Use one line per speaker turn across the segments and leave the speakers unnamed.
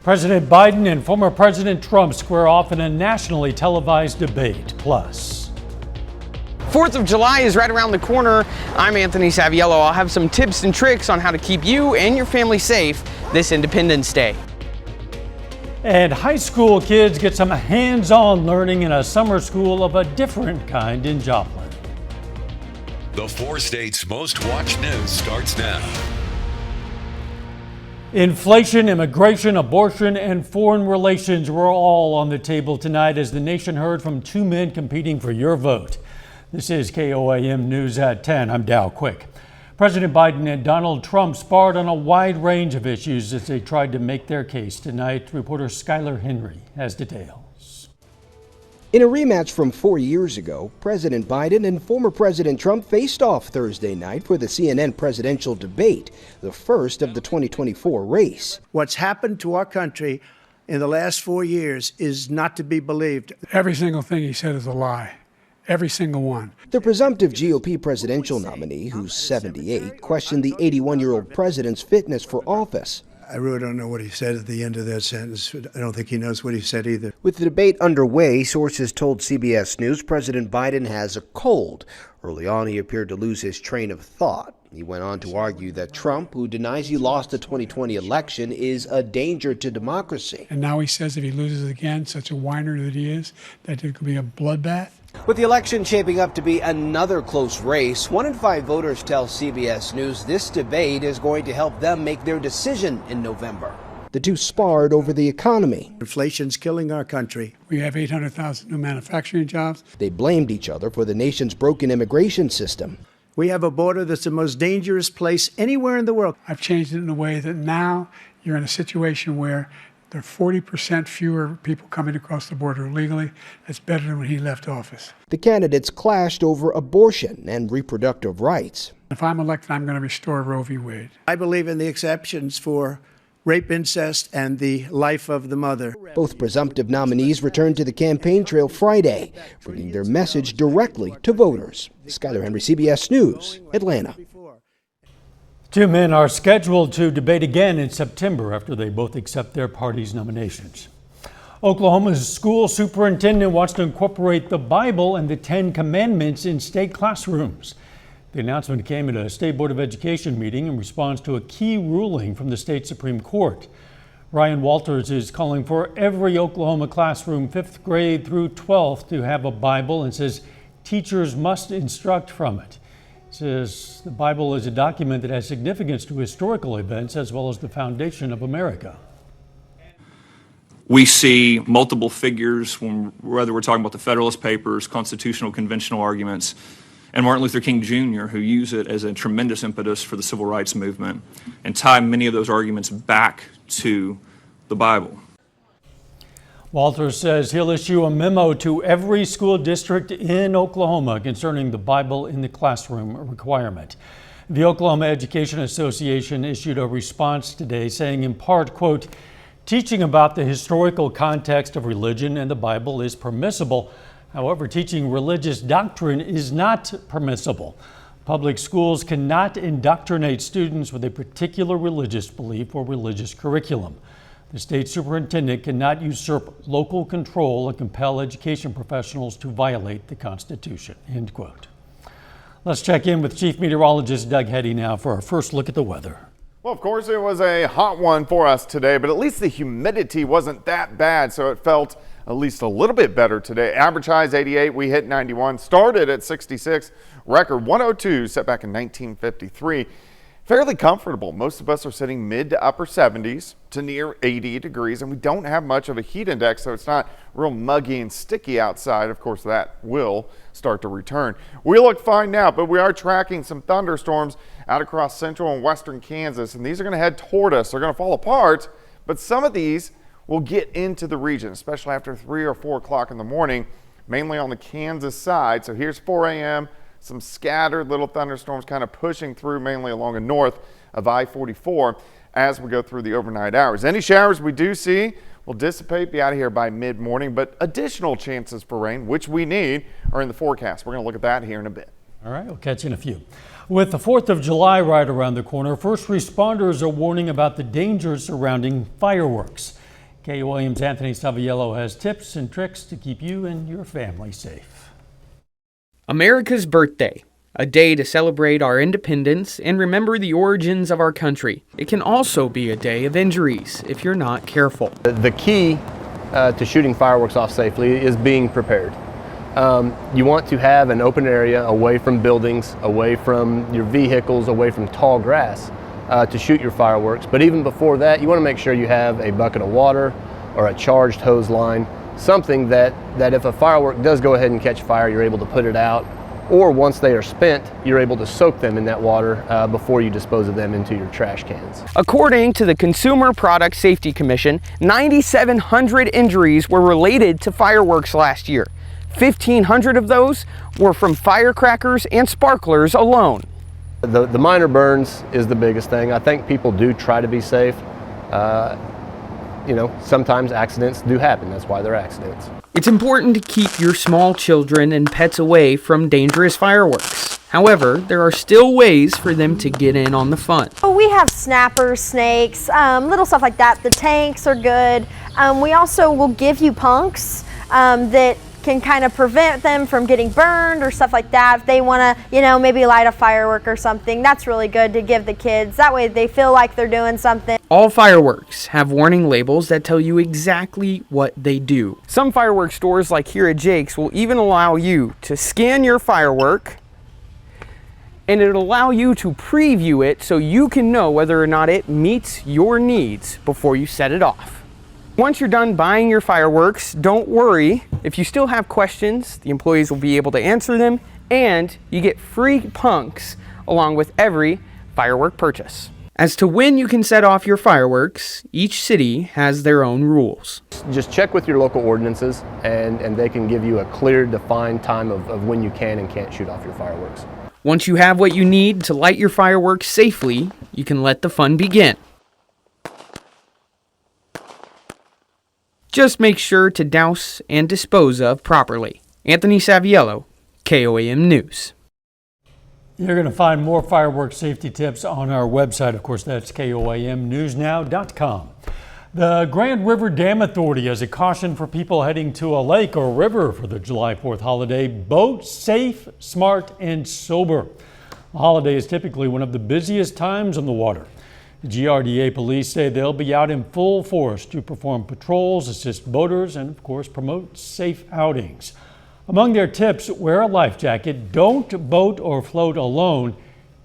President Biden and former President Trump square off in a nationally televised debate. Plus,
4th of July is right around the corner. I'm Anthony Saviello. I'll have some tips and tricks on how to keep you and your family safe this Independence Day.
and high school kids get some hands-on learning in a summer school of a different kind in Joplin.
The 4 states' most watched news starts now.
Inflation, immigration, abortion, and foreign relations were all on the table tonight as the nation heard from 2 men competing for your vote. This is KOAM News at 10. I'm Dow Quick. President Biden and Donald Trump sparred on a wide range of issues as they tried to make their case tonight. Reporter Skylar Henry has details.
In a rematch from 4 years ago, President Biden and former President Trump faced off Thursday night for the CNN presidential debate, the first of the 2024 race.
What's happened to our country in the last 4 years is not to be believed.
Every single thing he said is a lie. Every single one.
The presumptive GOP presidential nominee, who's 78, questioned the 81-year-old president's fitness for office.
I really don't know what he said at the end of that sentence. I don't think he knows what he said either.
With the debate underway, sources told CBS News President Biden has a cold. Early on, he appeared to lose his train of thought. He went on to argue that Trump, who denies he lost the 2020 election, is a danger to democracy.
And now he says if he loses again, such a whiner that he is, that it could be a bloodbath.
With the election shaping up to be another close race, 1 in 5 voters tell CBS News this debate is going to help them make their decision in November. The two sparred over the economy.
Inflation's killing our country.
We have 800,000 new manufacturing jobs.
They blamed each other for the nation's broken immigration system.
We have a border that's the most dangerous place anywhere in the world.
I've changed it in a way that now you're in a situation where there are 40% fewer people coming across the border illegally. That's better than when he left office.
The candidates clashed over abortion and reproductive rights.
If I'm elected, I'm going to restore Roe v. Wade.
I believe in the exceptions for rape, incest, and the life of the mother.
Both presumptive nominees returned to the campaign trail Friday, bringing their message directly to voters. Skylar Henry, CBS News, Atlanta.
2 men are scheduled to debate again in September after they both accept their party's nominations. Oklahoma's school superintendent wants to incorporate the Bible and the 10 Commandments in state classrooms. The announcement came at a State Board of Education meeting in response to a key ruling from the state Supreme Court. Ryan Walters is calling for every Oklahoma classroom, 5th grade through 12th, to have a Bible and says teachers must instruct from it. He says the Bible is a document that has significance to historical events as well as the foundation of America.
We see multiple figures, whether we're talking about the Federalist Papers, constitutional conventional arguments, and Martin Luther King Jr., who use it as a tremendous impetus for the civil rights movement, and tie many of those arguments back to the Bible.
Walters says he'll issue a memo to every school district in Oklahoma concerning the Bible in the classroom requirement. The Oklahoma Education Association issued a response today saying in part, quote, teaching about the historical context of religion and the Bible is permissible. However, teaching religious doctrine is not permissible. Public schools cannot indoctrinate students with a particular religious belief or religious curriculum. The state superintendent cannot usurp local control and compel education professionals to violate the Constitution, end quote. Let's check in with Chief Meteorologist Doug Heddy now for our first look at the weather.
Well, of course, it was a hot one for us today, but at least the humidity wasn't that bad, so it felt at least a little bit better today. Average highs 88, we hit 91, started at 66, record 102 set back in 1953. Fairly comfortable. Most of us are sitting mid to upper 70s to near 80 degrees, and we don't have much of a heat index, so it's not real muggy and sticky outside. Of course, that will start to return. We look fine now, but we are tracking some thunderstorms out across central and western Kansas, and these are going to head toward us. They're going to fall apart, but some of these will get into the region, especially after 3 or 4 o'clock in the morning, mainly on the Kansas side. So here's 4 a.m., some scattered little thunderstorms kind of pushing through mainly along the north of I-44 as we go through the overnight hours. Any showers we do see will dissipate, be out of here by mid-morning, but additional chances for rain, which we need, are in the forecast. We're going to look at that here in a bit.
All right, we'll catch you in a few. With the 4th of July right around the corner, first responders are warning about the dangers surrounding fireworks. KOAM's Anthony Saviello has tips and tricks to keep you and your family safe.
America's birthday, a day to celebrate our independence and remember the origins of our country. It can also be a day of injuries if you're not careful.
The key to shooting fireworks off safely is being prepared. You want to have an open area away from buildings, away from your vehicles, away from tall grass to shoot your fireworks. But even before that, you want to make sure you have a bucket of water or a charged hose line, something that if a firework does go ahead and catch fire, you're able to put it out, or once they are spent, you're able to soak them in that water before you dispose of them into your trash cans.
According to the Consumer Product Safety Commission, 9,700 injuries were related to fireworks last year. 1,500 of those were from firecrackers and sparklers alone.
The minor burns is the biggest thing. I think people do try to be safe. Sometimes accidents do happen. That's why they're accidents.
It's important to keep your small children and pets away from dangerous fireworks. However, there are still ways for them to get in on the fun.
We have snappers, snakes, little stuff like that. The tanks are good. We also will give you punks that can kind of prevent them from getting burned or stuff like that. If they want to, maybe light a firework or something, that's really good to give the kids. That way they feel like they're doing something.
All fireworks have warning labels that tell you exactly what they do. Some fireworks stores, like here at Jake's, will even allow you to scan your firework, and it'll allow you to preview it so you can know whether or not it meets your needs before you set it off. Once you're done buying your fireworks, don't worry. If you still have questions, the employees will be able to answer them, and you get free punks along with every firework purchase. As to when you can set off your fireworks, each city has their own rules.
Just check with your local ordinances, and they can give you a clear, defined time of when you can and can't shoot off your fireworks.
Once you have what you need to light your fireworks safely, you can let the fun begin. Just make sure to douse and dispose of properly. Anthony Saviello, KOAM News.
You're going to find more fireworks safety tips on our website. Of course, that's KOAMnewsnow.com. The Grand River Dam Authority has a caution for people heading to a lake or river for the July 4th holiday. Boat safe, smart, and sober. The holiday is typically one of the busiest times on the water. The GRDA police say they'll be out in full force to perform patrols, assist boaters, and of course promote safe outings. Among their tips, wear a life jacket, don't boat or float alone,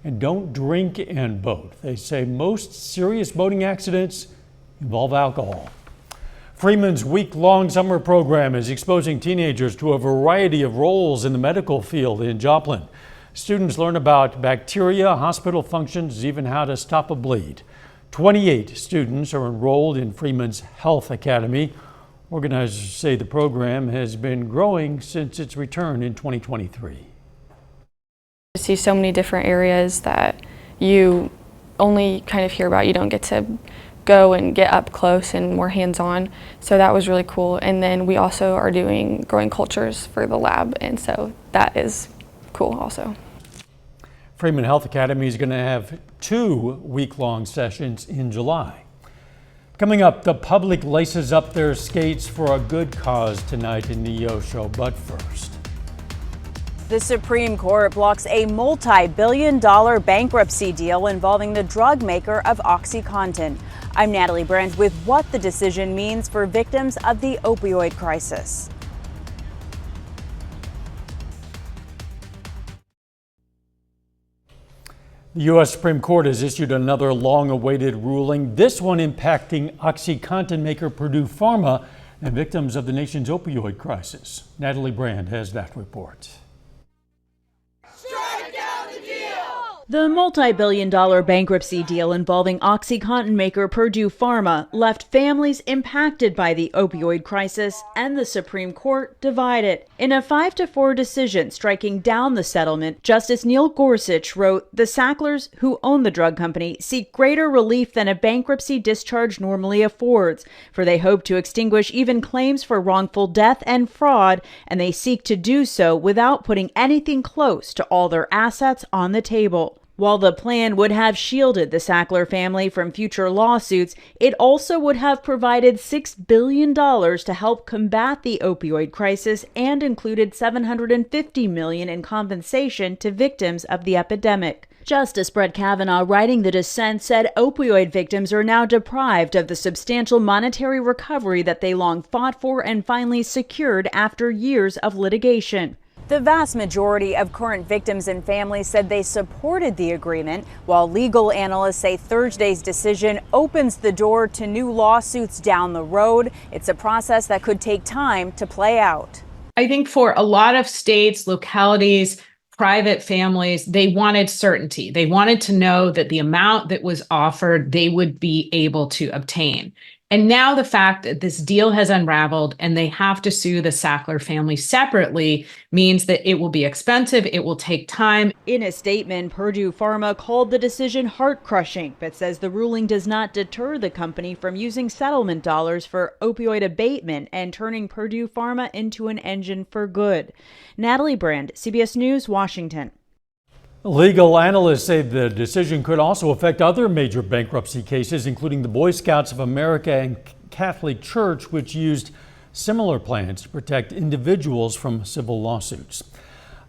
and don't drink and boat. They say most serious boating accidents involve alcohol. Freeman's week-long summer program is exposing teenagers to a variety of roles in the medical field in Joplin. Students learn about bacteria, hospital functions, even how to stop a bleed. 28 students are enrolled in Freeman's Health Academy. Organizers say the program has been growing since its return in 2023.
I see so many different areas that you only kind of hear about. You don't get to go and get up close and more hands-on. So that was really cool. And then we also are doing growing cultures for the lab. And so that is cool also.
Freeman Health Academy is going to have 2 week-long sessions in July. Coming up, the public laces up their skates for a good cause tonight in the Yo Show. But first,
the Supreme Court blocks a multi-billion-dollar bankruptcy deal involving the drug maker of OxyContin. I'm Natalie Brandt with what the decision means for victims of the opioid crisis.
the U.S. Supreme Court has issued another long-awaited ruling, this one impacting OxyContin maker Purdue Pharma and victims of the nation's opioid crisis. Natalie Brand has that report.
The multi-billion-dollar bankruptcy deal involving OxyContin maker Purdue Pharma left families impacted by the opioid crisis and the Supreme Court divided. In a 5-4 decision striking down the settlement, Justice Neil Gorsuch wrote, "The Sacklers, who own the drug company, seek greater relief than a bankruptcy discharge normally affords, for they hope to extinguish even claims for wrongful death and fraud, and they seek to do so without putting anything close to all their assets on the table." While the plan would have shielded the Sackler family from future lawsuits, it also would have provided $6 billion to help combat the opioid crisis and included $750 million in compensation to victims of the epidemic. Justice Brett Kavanaugh, writing the dissent, said opioid victims are now deprived of the substantial monetary recovery that they long fought for and finally secured after years of litigation.
The vast majority of current victims and families said they supported the agreement, while legal analysts say Thursday's decision opens the door to new lawsuits down the road. It's a process that could take time to play out.
I think for a lot of states, localities, private families, they wanted certainty. They wanted to know that the amount that was offered, they would be able to obtain. And now the fact that this deal has unraveled and they have to sue the Sackler family separately means that it will be expensive, it will take time.
In a statement, Purdue Pharma called the decision heart-crushing, but says the ruling does not deter the company from using settlement dollars for opioid abatement and turning Purdue Pharma into an engine for good. Natalie Brand, CBS News, Washington.
Legal analysts say the decision could also affect other major bankruptcy cases, including the Boy Scouts of America and Catholic Church, which used similar plans to protect individuals from civil lawsuits.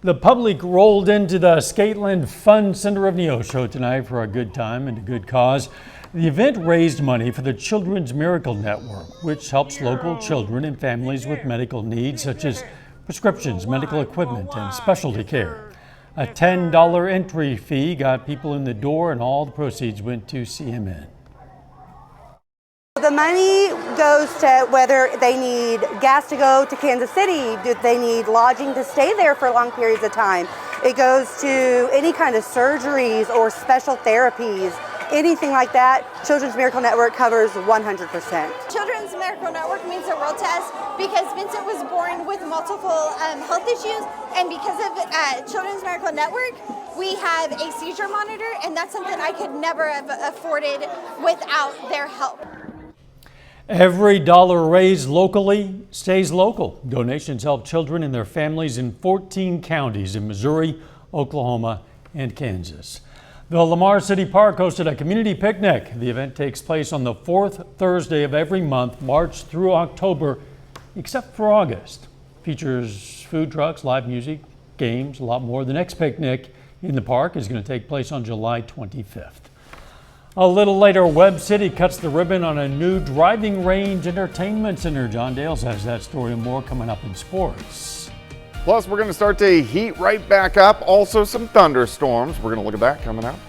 The public rolled into the Skateland Fun Center of Neosho tonight for a good time and a good cause. The event raised money for the Children's Miracle Network, which helps local children and families with medical needs such as prescriptions, medical equipment, and specialty care. A $10 entry fee got people in the door, and all the proceeds went to CMN.
The money goes to whether they need gas to go to Kansas City, do they need lodging to stay there for long periods of time. It goes to any kind of surgeries or special therapies, anything like that. Children's Miracle Network covers 100%.
Children's Miracle Network means the world to us because Vincent was born with multiple health issues, and because of Children's Miracle Network, we have a seizure monitor, and that's something I could never have afforded without their help.
Every dollar raised locally stays local. Donations help children and their families in 14 counties in Missouri, Oklahoma, and Kansas. The Lamar City Park hosted a community picnic. The event takes place on the fourth Thursday of every month, March through October, except for August. Features food trucks, live music, games, a lot more. The next picnic in the park is going to take place on July 25th. A little later, Webb City cuts the ribbon on a new driving range entertainment center. John Dales has that story and more coming up in sports.
Plus, we're going to start to heat right back up. Also, some thunderstorms. We're going to look at that coming up.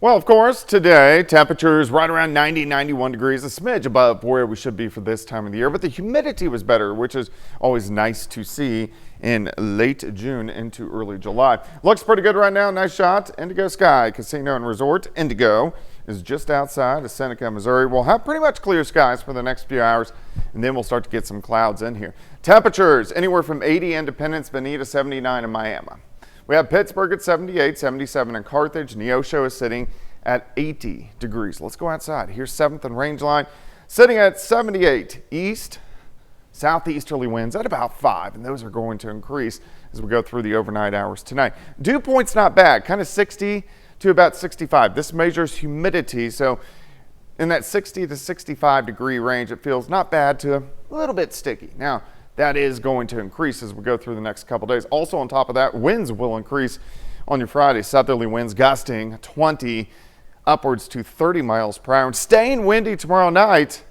Well, of course, today, temperatures right around 90, 91 degrees, a smidge above where we should be for this time of the year. But the humidity was better, which is always nice to see in late June into early July. Looks pretty good right now. Nice shot. Indigo Sky Casino and Resort. Indigo is just outside of Seneca, Missouri. We'll have pretty much clear skies for the next few hours, and then we'll start to get some clouds in here. Temperatures anywhere from 80 Independence, Bonita, 79 in Miami. We have Pittsburgh at 78, 77 in Carthage. Neosho is sitting at 80 degrees. Let's go outside. Here's 7th and Rangeline sitting at 78. East, southeasterly winds at about 5, and those are going to increase as we go through the overnight hours tonight. Dew point's not bad, kind of 60 to about 65. This measures humidity, so in that 60 to 65 degree range, it feels not bad to a little bit sticky. Now, that is going to increase as we go through the next couple days. Also on top of that, winds will increase on your Friday. Southerly winds gusting 20 upwards to 30 miles per hour and staying windy tomorrow night.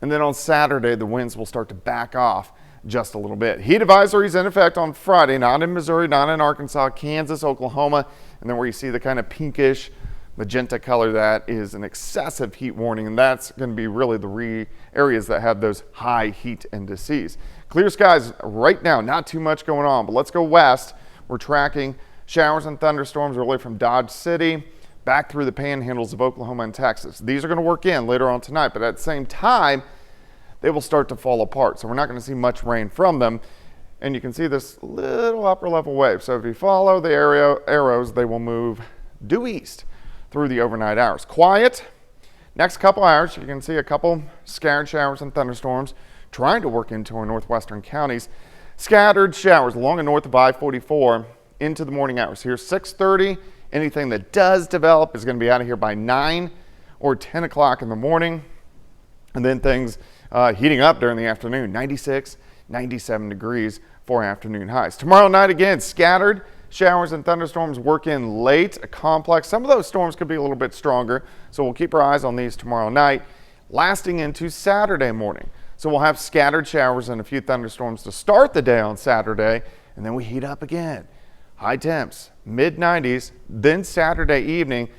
And then on Saturday, the winds will start to back off just a little bit. Heat advisories in effect on Friday, not in Missouri, not in Arkansas, Kansas, Oklahoma. And then where you see the kind of pinkish magenta color, that is an excessive heat warning. And that's going to be really the areas that have those high heat indices. Clear skies right now, not too much going on, but let's go west. We're tracking showers and thunderstorms really from Dodge City back through the panhandles of Oklahoma and Texas. These are going to work in later on tonight, but at the same time, they will start to fall apart. So we're not going to see much rain from them. And you can see this little upper level wave. So if you follow the arrows, they will move due east through the overnight hours. Quiet. Next couple hours, you can see a couple scattered showers and thunderstorms trying to work into our northwestern counties. Scattered showers along and north of I-44 into the morning hours. Here, 6:30. Anything that does develop is going to be out of here by 9 or 10 o'clock in the morning. And then things heating up during the afternoon, 96, 97 degrees for afternoon highs. Tomorrow night, again, scattered showers and thunderstorms work in late, a complex. Some of those storms could be a little bit stronger, so we'll keep our eyes on these tomorrow night, lasting into Saturday morning. So we'll have scattered showers and a few thunderstorms to start the day on Saturday, and then we heat up again. High temps, mid-90s, then Saturday evening,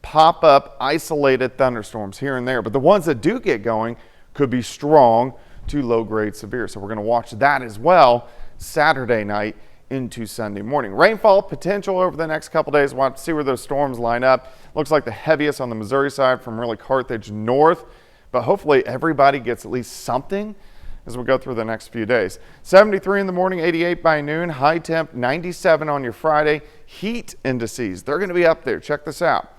pop up isolated thunderstorms here and there. But the ones that do get going could be strong to low-grade severe. So we're going to watch that as well Saturday night into Sunday morning. Rainfall potential over the next couple days. We'll have to see where those storms line up. Looks like the heaviest on the Missouri side from really Carthage north. But hopefully everybody gets at least something as we go through the next few days. 73 in the morning, 88 by noon, high temp, 97 on your Friday. Heat indices, they're going to be up there. Check this out.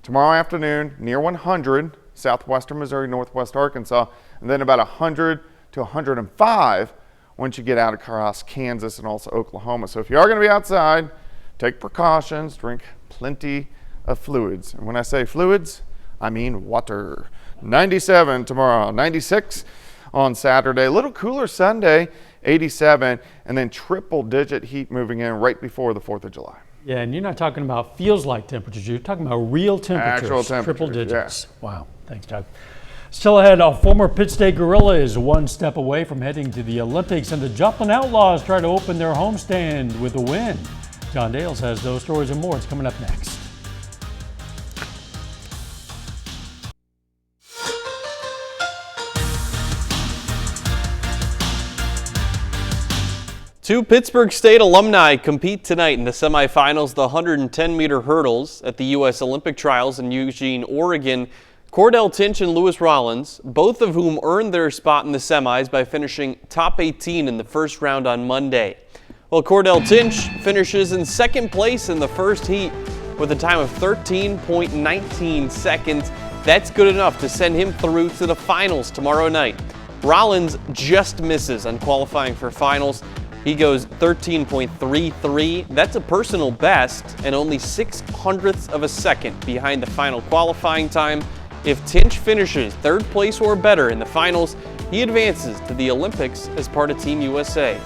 Tomorrow afternoon, near 100, southwestern Missouri, northwest Arkansas, and then about 100 to 105 once you get out of Carras, Kansas, and also Oklahoma. So if you are going to be outside, take precautions, drink plenty of fluids. And when I say fluids, I mean water. 97 tomorrow, 96 on Saturday, a little cooler Sunday, 87, and then triple-digit heat moving in right before the 4th of July.
Yeah, and you're not talking about feels like temperatures. You're talking about real temperatures.
Actual temperatures,
triple digits.
yeah.
Wow. Thanks, Doug. Still ahead, a former Pitt State Gorilla is one step away from heading to the Olympics, and the Joplin Outlaws try to open their homestand with a win. John Dales has those stories and more. It's coming up next.
Two Pittsburgh State alumni compete tonight in the semifinals, the 110-meter hurdles at the U.S. Olympic Trials in Eugene, Oregon. Cordell Tinch and Lewis Rollins, both of whom earned their spot in the semis by finishing top 18 in the first round on Monday. Well, Cordell Tinch finishes in second place in the first heat with a time of 13.19 seconds. That's good enough to send him through to the finals tomorrow night. Rollins just misses on qualifying for finals. He goes 13.33. That's a personal best and only 0.06 of a second behind the final qualifying time. If Tinch finishes third place or better in the finals, he advances to the Olympics as part of Team USA.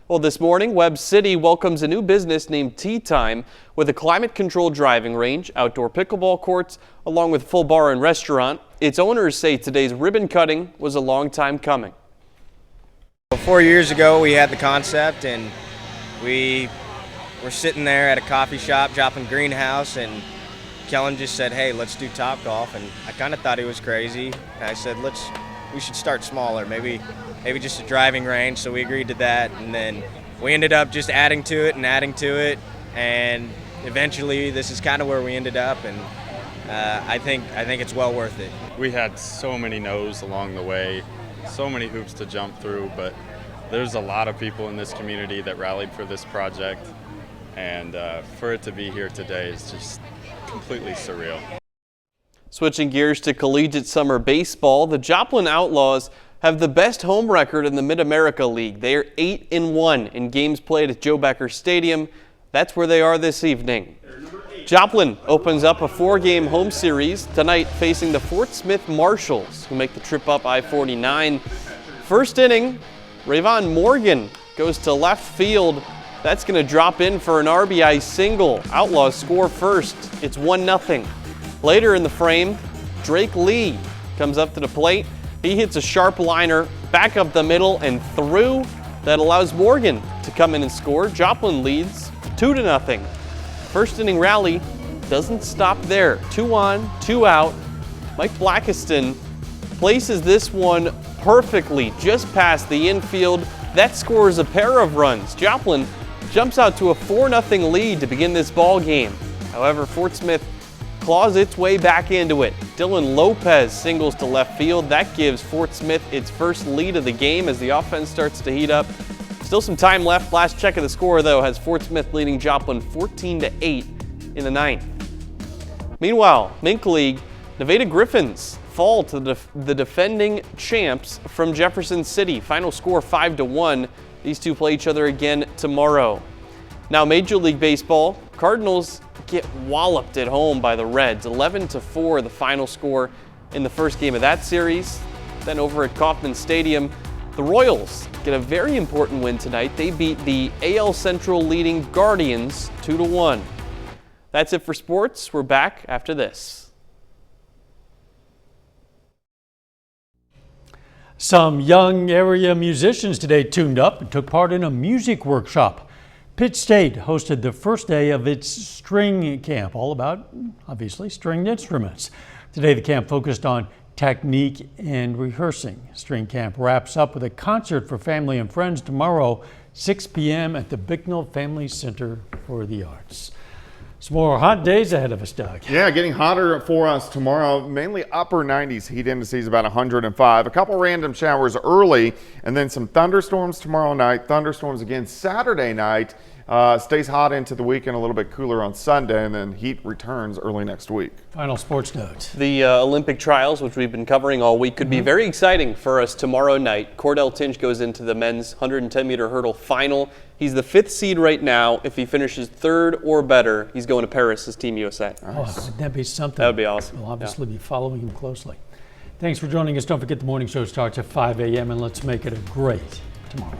Well, this morning, Webb City welcomes a new business named Tea Time with a climate-controlled driving range, outdoor pickleball courts, along with full bar and restaurant. Its owners say today's ribbon cutting was a long time coming.
4 years ago, we had the concept, and we were sitting there at a coffee shop, Joplin Greenhouse, and Kellen just said, "Hey, let's do Topgolf," and I kind of thought he was crazy. And I said, we should start smaller, maybe just a driving range. So we agreed to that, and then we ended up just adding to it, and eventually this is kind of where we ended up, and I think it's well worth it.
We had so many no's along the way, so many hoops to jump through, but there's a lot of people in this community that rallied for this project, and for it to be here today is just completely surreal.
Switching gears to collegiate summer baseball, the Joplin Outlaws have the best home record in the Mid-America League. They are 8-1 in games played at Joe Becker Stadium. That's where they are this evening. Joplin opens up a 4-game home series tonight facing the Fort Smith Marshals, who make the trip up I-49. First inning, Rayvon Morgan goes to left field. That's going to drop in for an RBI single. Outlaws score first. It's 1-0. Later in the frame, Drake Lee comes up to the plate. He hits a sharp liner back up the middle and through. That allows Morgan to come in and score. Joplin leads 2-0. First inning rally doesn't stop there. 2 on, 2 out. Mike Blackiston places this one perfectly just past the infield. That scores a pair of runs. Joplin jumps out to a 4-0 lead to begin this ball game. However, Fort Smith claws its way back into it. Dylan Lopez singles to left field. That gives Fort Smith its first lead of the game as the offense starts to heat up. Still some time left. Last check of the score, though, has Fort Smith leading Joplin 14-8 in the ninth. Meanwhile, Mink League, Nevada Griffins fall to the defending champs from Jefferson City. Final score 5-1. These two play each other again tomorrow. Now Major League Baseball, Cardinals get walloped at home by the Reds. 11-4 the final score in the first game of that series. Then over at Kauffman Stadium, the Royals get a very important win tonight. They beat the AL Central leading Guardians 2-1. That's it for sports. We're back after this.
Some young area musicians today tuned up and took part in a music workshop. Pitt State hosted the first day of its string camp, all about, obviously, stringed instruments. Today the camp focused on technique and rehearsing. String camp wraps up with a concert for family and friends tomorrow, 6 p.m. at the Bicknell Family Center for the Arts. Some more hot days ahead of us, Doug.
Yeah, getting hotter for us tomorrow. Mainly upper 90s. Heat indices about 105. A couple random showers early, and then some thunderstorms tomorrow night. Thunderstorms again Saturday night. Stays hot into the weekend, a little bit cooler on Sunday, and then heat returns early next week.
Final sports note.
The Olympic trials, which we've been covering all week, could be very exciting for us tomorrow night. Cordell Tinch goes into the men's 110-meter hurdle final. He's the 5th seed right now. If he finishes 3rd or better, he's going to Paris as Team USA.
Oh, wouldn't that be something?
That would be awesome.
We'll obviously be following him closely. Thanks for joining us. Don't forget the morning show starts at 5 a.m. and let's make it a great tomorrow.